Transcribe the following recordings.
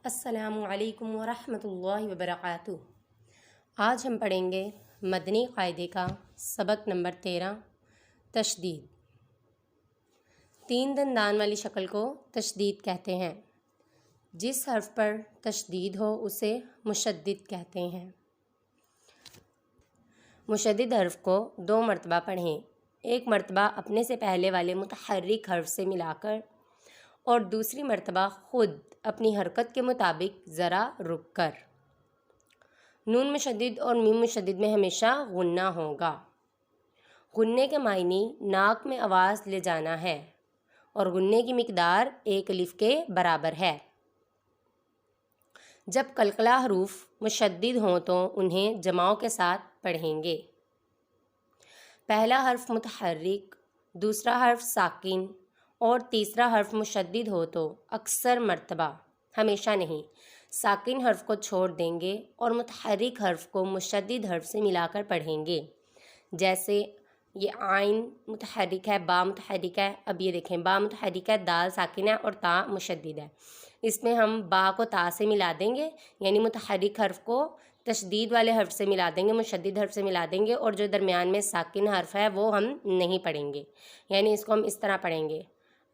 السلام علیکم ورحمۃ اللہ وبرکاتہ۔ آج ہم پڑھیں گے مدنی قاعدے کا سبق نمبر 13 تشدید۔ تین دندان والی شکل کو تشدید کہتے ہیں۔ جس حرف پر تشدید ہو اسے مشدد کہتے ہیں۔ مشدد حرف کو 2 مرتبہ پڑھیں، ایک مرتبہ اپنے سے پہلے والے متحرک حرف سے ملا کر اور دوسری مرتبہ خود اپنی حرکت کے مطابق ذرا رک کر۔ نون مشدد اور میم مشدد میں ہمیشہ غنہ ہوگا۔ غنے کے معنی ناک میں آواز لے جانا ہے اور غنے کی مقدار 1 الف کے برابر ہے۔ جب قلقلہ حروف مشدد ہوں تو انہیں جماؤں کے ساتھ پڑھیں گے۔ پہلا حرف متحرک، دوسرا حرف ساکن اور تیسرا حرف مشدد ہو تو اکثر مرتبہ، ہمیشہ نہیں، ساکن حرف کو چھوڑ دیں گے اور متحرک حرف کو مشدد حرف سے ملا کر پڑھیں گے۔ جیسے یہ عین متحرک ہے، با متحرک ہے، اب یہ دیکھیں با متحرک ہے، دال ساکن ہے اور تا مشدد ہے۔ اس میں ہم با کو تا سے ملا دیں گے، یعنی متحرک حرف کو تشدید والے حرف سے ملا دیں گے، مشدد حرف سے ملا دیں گے، اور جو درمیان میں ساکن حرف ہے وہ ہم نہیں پڑھیں گے، یعنی اس کو ہم اس طرح پڑھیں گے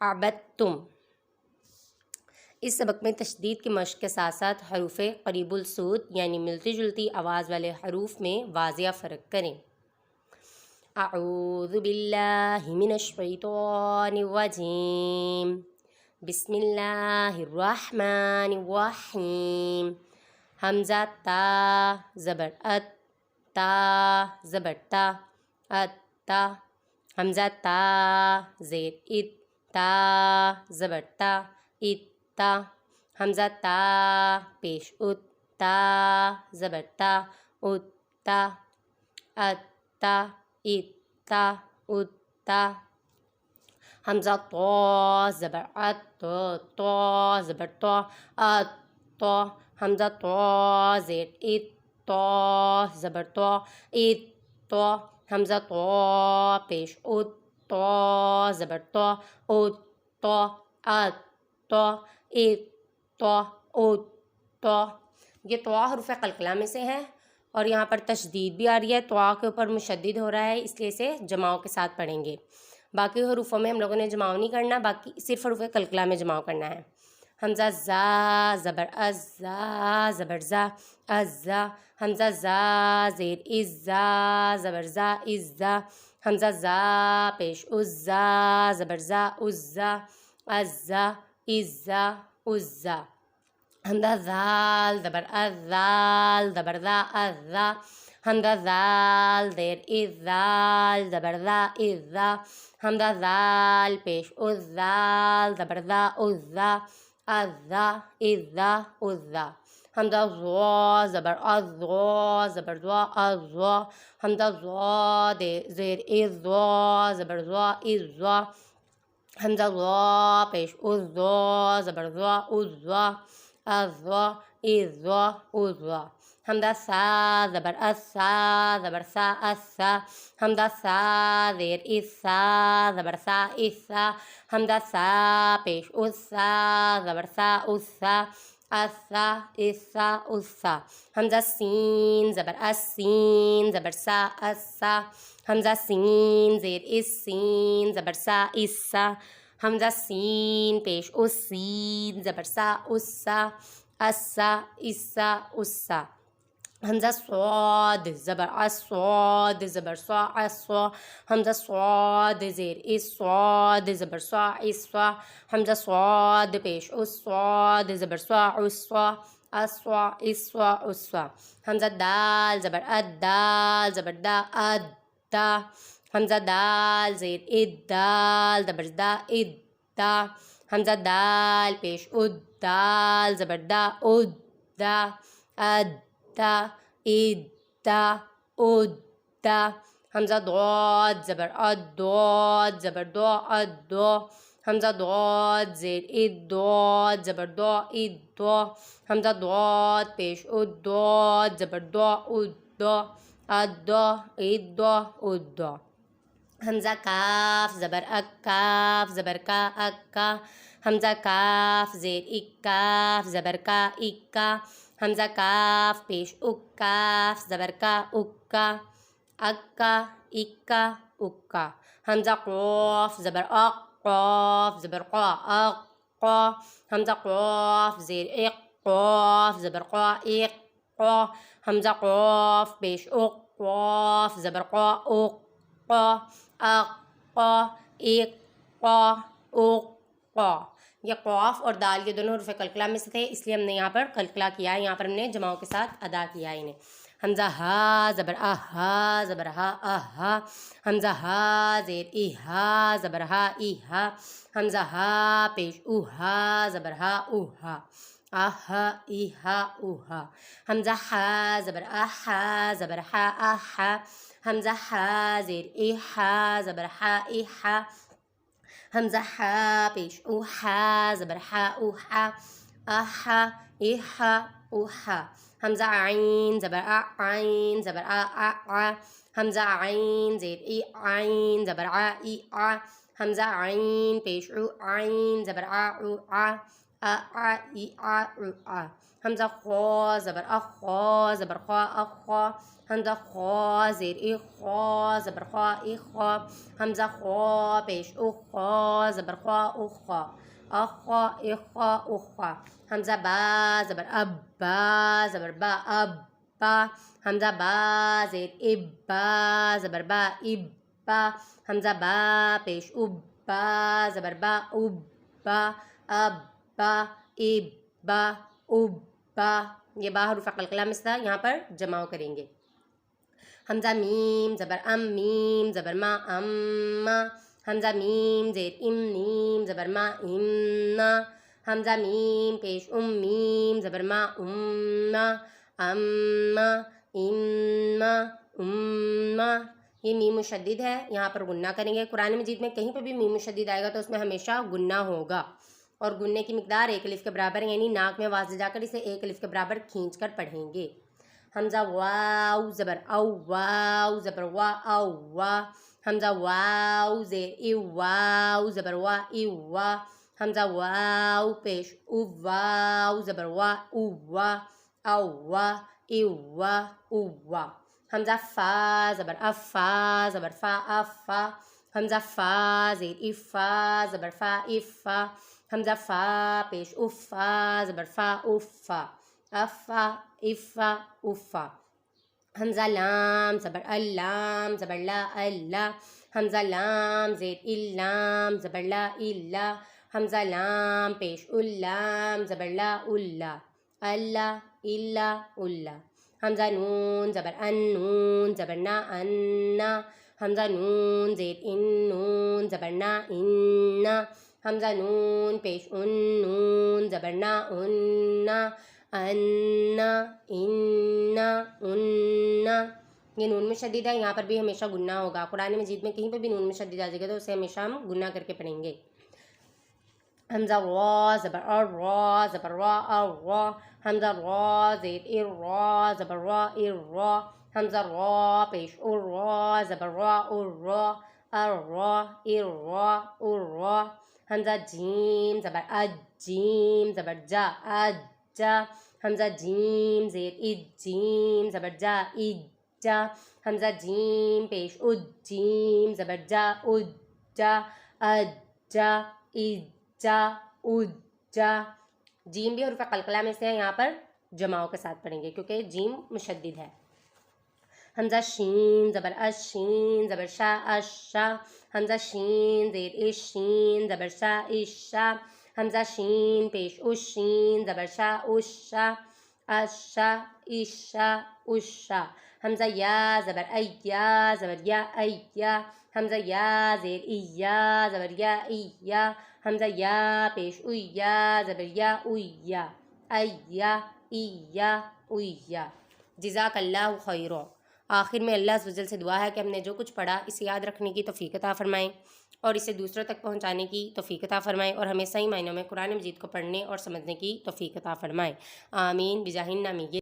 عبدتم۔ اس سبق میں تشدید کی مشق کے ساتھ ساتھ حروف قریب الصوت یعنی ملتی جلتی آواز والے حروف میں واضح فرق کریں۔ اعوذ باللہ من الشیطان الرجیم، بسم اللہ الرحمن الرحیم۔ حمزہ تا زبر ات، تا زبر تا، ات تا۔ حمزہ تا زیر ات، تا زبر تا، ات تا۔ حمزہ تا پیش ات، تا زبر تا، ات تا، ات تا، ات تا، ات تا۔ حمزہ تو زبر ات، تو زبر تو، ات تو۔ حمزہ تو زیر ات، تو زبر تو، ات تو۔ حمزہ تو پیش ات، تو زبر تو، ات تو، ات تو، ات تو، ات تو۔ یہ تو حروف قلقلہ میں سے ہے اور یہاں پر تشدید بھی آ رہی ہے، تو کے اوپر مشدد ہو رہا ہے، اس لیے اسے جماؤں کے ساتھ پڑھیں گے۔ باقی حروفوں میں ہم لوگوں نے جماؤ نہیں کرنا، باقی صرف حروف قلقلہ میں جماؤ کرنا ہے۔ حمزہ زا زبر از، زا زبر زا، ازا۔ حمزہ زا زیر از، زا زبر زا، ازا۔ حمزہ زا پیش از، زا زبر زا، ازا، ازا، ازا، ازا۔ حمزہ زال زبر از، زال زبر زا، ازا۔ حمزہ زال زیر از، زال زبر زا، ازا۔ حمزہ زال پیش از، زال زبر زا، ازا، ازا، ازا، ازا۔ حمزہ زوا زبر از، زوا زبر زوا، ازوا۔ حمزہ زوا زیر از، زوا زبر زوا، ازوا۔ حمزہ زوا پیش از، زوا زبر زوا، ازوا، ازوا، ازوا، ازوا۔ حمزہ سا زبر اس، سا زبر سا، اسا۔ حمزہ سا زیر اس، سا زبر سا، اسا۔ حمزہ سا پیش اس، سا زبر سا، اسا، اسا، اسا، اسا۔ حمزہ سین زبر اس، سین زبر سا، اسا۔ حمزہ سین زیر اس، سین زبر سا، اسا۔ حمزہ سین پیش اس، سین زبر سا، اسا، اسا، اسا، اسا۔ حمزہ صاد زبر اس، صاد زبر صا، اسوا۔ حمزہ صاد زیر اس، صاد زبر صا، اسوا۔ حمزہ صاد پیش اس، صاد زبر صا، اسوا، اسوا، اسوا، اسوا۔ حمزہ دال زبر اد، دال زبر دا، اد دا۔ حمزہ دال زیر اد، دال زبر دا، اد دا۔ حمزہ دال پیش اد، دال زبر دا، اد دا، اد دا، اد دا، اد دا۔ حمزہ ضاد زبر اد، ضاد زبر دو، اد دو۔ حمزہ ضاد زیر اد، ضاد زبر دو، اد دو۔ حمزہ ضاد پیش اد، ضاد زبر دو، اد دو، اد دو، اد دو، اد دو۔ حمزہ کاف زبر اک کاف زبر کا اکا حمزہ کاف زیر اک کاف زبر کا اکا حمزہ کاف پیش اک کاف زبر کا اکا اکا اکا اکا حمزہ قاف زبر اق قاف زبر قا اق قا حمزہ قاف زیر اق قاف زبر قا اق قا حمزہ قاف پیش اق قاف زبر قا اق قا اق قا اق قا اق قا یہ قاف اور دال یہ دونوں حروف قلقلہ میں سے تھے، اس لیے ہم نے یہاں پر قلقلہ کیا ہے، یہاں پر ہم نے جماؤں کے ساتھ ادا کیا ہے انہیں۔ حمزہ ہا زبر ہا زبر ہا ہا حمزہ ہا زیر ہا زبر ہا حمزہ ہا پیش ہا زبر ہا آہا ایہا اوہا حمزہ ہا زبر ہا زبر ہا حمزہ ہا زیر ہا زبر ہا حمزہ ہا پیش ہا زبر ہا آہا ایہا اوہا حمزہ عین زبر عین زبر حمزہ عین زیر عین زبر حمزہ عین پیش عین زبر حمزہ خا زبر خا زبر خا حمزہ خا زیر خا زبر خا حمزہ خا پیش خا زبر خا اخا حمزہ با زبر با زبر با حمزہ با زیر با زبر با حمزہ با پیش با زبر با ابا یہ با حروف قلقلہ میں سے یہاں پر جمع کریں گے۔ حمزہ میم زبر میم زبر ما حمزہ میم زیر میم زبر ما حمزہ میم پیش میم زبر ما یہ میم مشدد ہے، یہاں پر گنہ کریں گے۔ قرآن مجید میں کہیں پہ بھی میم مشدد آئے گا تو اس میں ہمیشہ گنہ ہوگا، اور گننے کی مقدار ایک الف کے برابر ہے، یعنی ناک میں آواز جا کر اسے ایک الف کے برابر کھینچ کر پڑھیں گے۔ حمزہ واو زبر او واو زبر وا او وا حمزہ واو زیر واو زبر وا حمزہ واو پیش واو زبر وا او حمزہ فا زبر افا زبر فا حمزہ فا زیر فا زبر فا حمزہ فا پیش افا زبر فا افا حمزہ لام زبر اللام زبر لا حمزہ لام زیر اللام زبر لا حمزہ لام پیش اللام زبر لا اللہ حمزہ نون زبر نون زبر نا حمزہ نون زیر نون زبر نا حمزہ نون پیش نون زبر نا یہ نون میں شدید ہے، یہاں پر بھی ہمیشہ گنہ ہوگا۔ قرآن مجید میں کہیں پہ بھی نون میں شدید آ جائے گا تو اسے ہمیشہ ہم گنہ کر کے پڑھیں گے۔ حمزہ را زبر را زبر را حمزہ را زیر را زبر را حمزہ را پیش را زبر را حمزہ جیم زبر جیم زبر جا حمزہ جیم زیر جیم زبر جا حمزہ جیم پیش جیم زبر جا جیم بھی حروف قلقلہ میں سے ہے، یہاں پر جماؤں کے ساتھ پڑھیں گے کیونکہ جیم مشدد ہے۔ حمزہ شین زبر شین زبر شا حمزہ شین زیر شین زبر شا حمزہ شین پیش شین زبر شا حمزہ یا زبر یا حمزہ یا زیر زبر یا حمزہ یا پیش یا زبر یا جزاک اللہ خیرا۔ آخر میں اللہ عز و جل سے دعا ہے کہ ہم نے جو کچھ پڑھا اسے یاد رکھنے کی توفیق عطا فرمائیں اور اسے دوسروں تک پہنچانے کی توفیق عطا فرمائیں، اور ہمیں صحیح معنوں میں قرآن مجید کو پڑھنے اور سمجھنے کی توفیق عطا فرمائیں۔ آمین بجاہ النبی۔